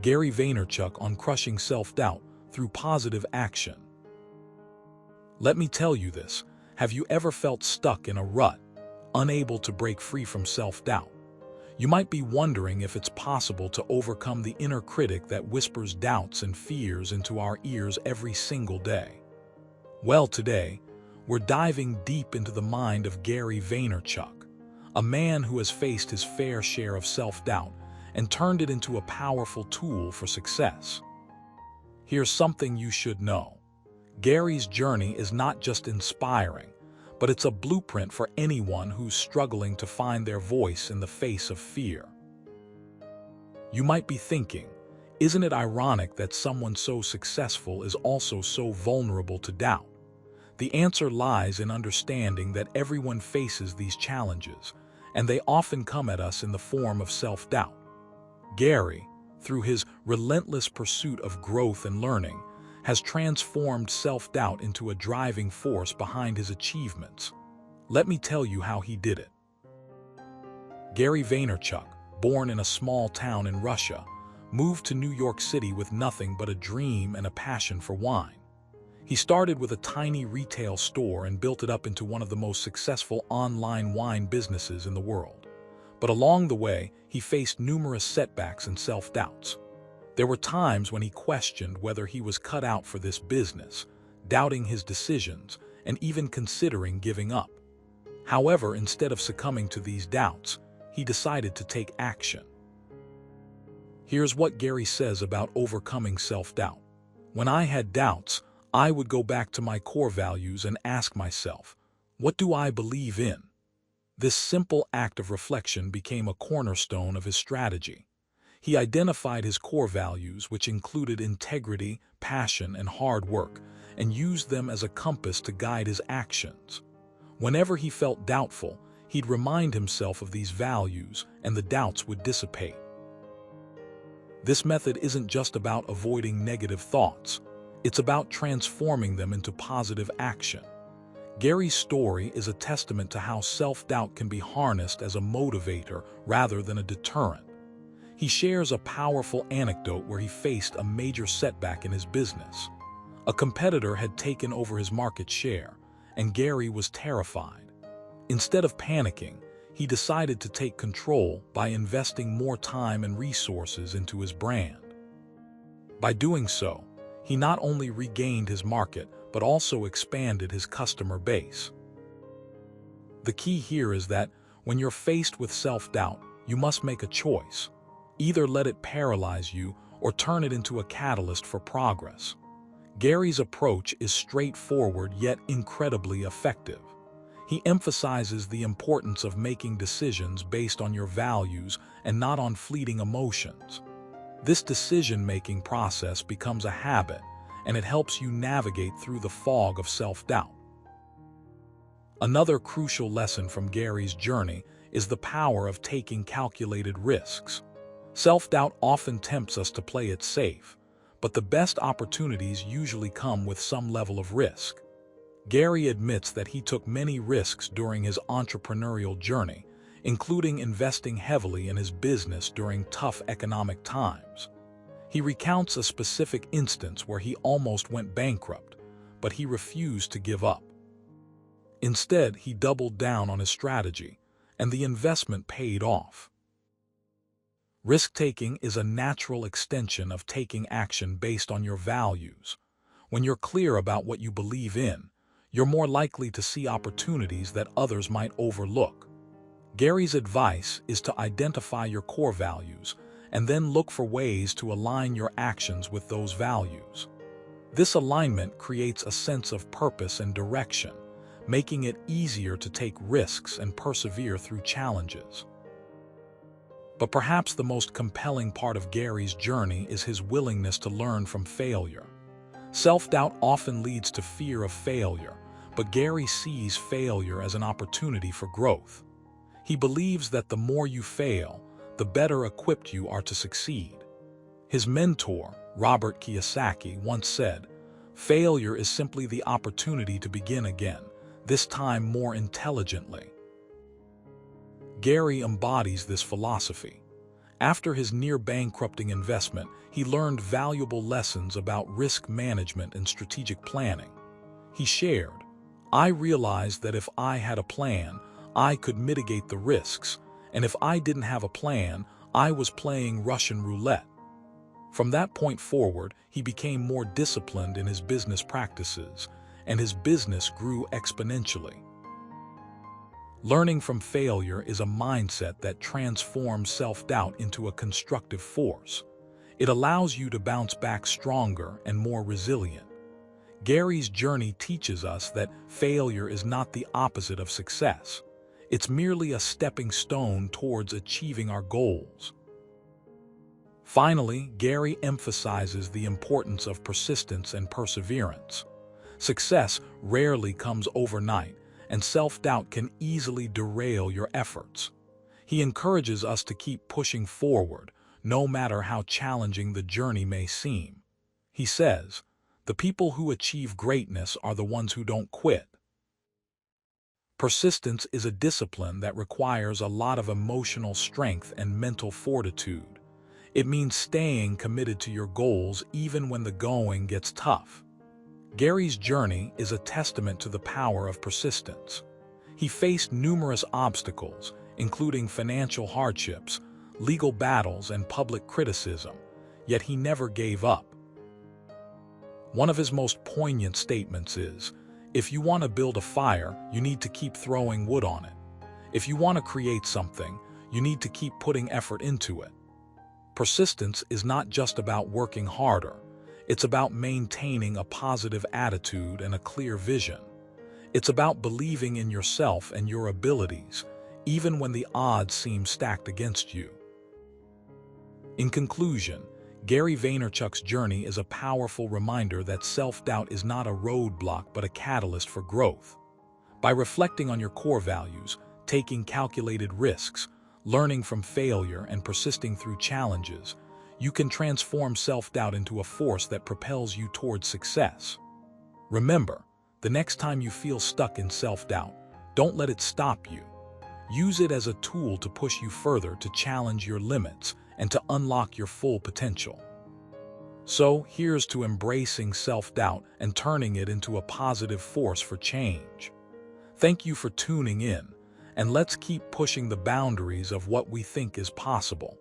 Gary Vaynerchuk on crushing self-doubt through positive action. Let me tell you this, have you ever felt stuck in a rut, unable to break free from self-doubt? You might be wondering if it's possible to overcome the inner critic that whispers doubts and fears into our ears every single day. Well, today, we're diving deep into the mind of Gary Vaynerchuk, a man who has faced his fair share of self-doubt and turned it into a powerful tool for success. Here's something you should know. Gary's journey is not just inspiring, but it's a blueprint for anyone who's struggling to find their voice in the face of fear. You might be thinking, isn't it ironic that someone so successful is also so vulnerable to doubt? The answer lies in understanding that everyone faces these challenges, and they often come at us in the form of self-doubt. Gary, through his relentless pursuit of growth and learning, has transformed self-doubt into a driving force behind his achievements. Let me tell you how he did it. Gary Vaynerchuk, born in a small town in Russia, moved to New York City with nothing but a dream and a passion for wine. He started with a tiny retail store and built it up into one of the most successful online wine businesses in the world. But along the way, he faced numerous setbacks and self-doubts. There were times when he questioned whether he was cut out for this business, doubting his decisions, and even considering giving up. However, instead of succumbing to these doubts, he decided to take action. Here's what Gary says about overcoming self-doubt. When I had doubts, I would go back to my core values and ask myself, what do I believe in? This simple act of reflection became a cornerstone of his strategy. He identified his core values, which included integrity, passion, and hard work, and used them as a compass to guide his actions. Whenever he felt doubtful, he'd remind himself of these values, and the doubts would dissipate. This method isn't just about avoiding negative thoughts. It's about transforming them into positive action. Gary's story is a testament to how self-doubt can be harnessed as a motivator rather than a deterrent. He shares a powerful anecdote where he faced a major setback in his business. A competitor had taken over his market share, and Gary was terrified. Instead of panicking, he decided to take control by investing more time and resources into his brand. By doing so, he not only regained his market, but also expanded his customer base. The key here is that when you're faced with self-doubt, you must make a choice. Either let it paralyze you or turn it into a catalyst for progress. Gary's approach is straightforward yet incredibly effective. He emphasizes the importance of making decisions based on your values and not on fleeting emotions. This decision-making process becomes a habit, and it helps you navigate through the fog of self-doubt. Another crucial lesson from Gary's journey is the power of taking calculated risks. Self-doubt often tempts us to play it safe, but the best opportunities usually come with some level of risk. Gary admits that he took many risks during his entrepreneurial journey, including investing heavily in his business during tough economic times. He recounts a specific instance where he almost went bankrupt, but he refused to give up. Instead, he doubled down on his strategy, and the investment paid off. Risk-taking is a natural extension of taking action based on your values. When you're clear about what you believe in, you're more likely to see opportunities that others might overlook. Gary's advice is to identify your core values and then look for ways to align your actions with those values. This alignment creates a sense of purpose and direction, making it easier to take risks and persevere through challenges. But perhaps the most compelling part of Gary's journey is his willingness to learn from failure. Self-doubt often leads to fear of failure, but Gary sees failure as an opportunity for growth. He believes that the more you fail, the better equipped you are to succeed. His mentor, Robert Kiyosaki, once said, "Failure is simply the opportunity to begin again, this time more intelligently." Gary embodies this philosophy. After his near-bankrupting investment, he learned valuable lessons about risk management and strategic planning. He shared, "I realized that if I had a plan, I could mitigate the risks, and if I didn't have a plan, I was playing Russian roulette." From that point forward, he became more disciplined in his business practices, and his business grew exponentially. Learning from failure is a mindset that transforms self-doubt into a constructive force. It allows you to bounce back stronger and more resilient. Gary's journey teaches us that failure is not the opposite of success. It's merely a stepping stone towards achieving our goals. Finally, Gary emphasizes the importance of persistence and perseverance. Success rarely comes overnight, and self-doubt can easily derail your efforts. He encourages us to keep pushing forward, no matter how challenging the journey may seem. He says, "The people who achieve greatness are the ones who don't quit." Persistence is a discipline that requires a lot of emotional strength and mental fortitude. It means staying committed to your goals even when the going gets tough. Gary's journey is a testament to the power of persistence. He faced numerous obstacles, including financial hardships, legal battles, and public criticism, yet he never gave up. One of his most poignant statements is, "If you want to build a fire, you need to keep throwing wood on it. If you want to create something, you need to keep putting effort into it." Persistence is not just about working harder. It's about maintaining a positive attitude and a clear vision. It's about believing in yourself and your abilities, even when the odds seem stacked against you. In conclusion, Gary Vaynerchuk's journey is a powerful reminder that self-doubt is not a roadblock but a catalyst for growth. By reflecting on your core values, taking calculated risks, learning from failure, and persisting through challenges, you can transform self-doubt into a force that propels you towards success. Remember, the next time you feel stuck in self-doubt, don't let it stop you. Use it as a tool to push you further, to challenge your limits, and to unlock your full potential. So, here's to embracing self-doubt and turning it into a positive force for change. Thank you for tuning in, and let's keep pushing the boundaries of what we think is possible.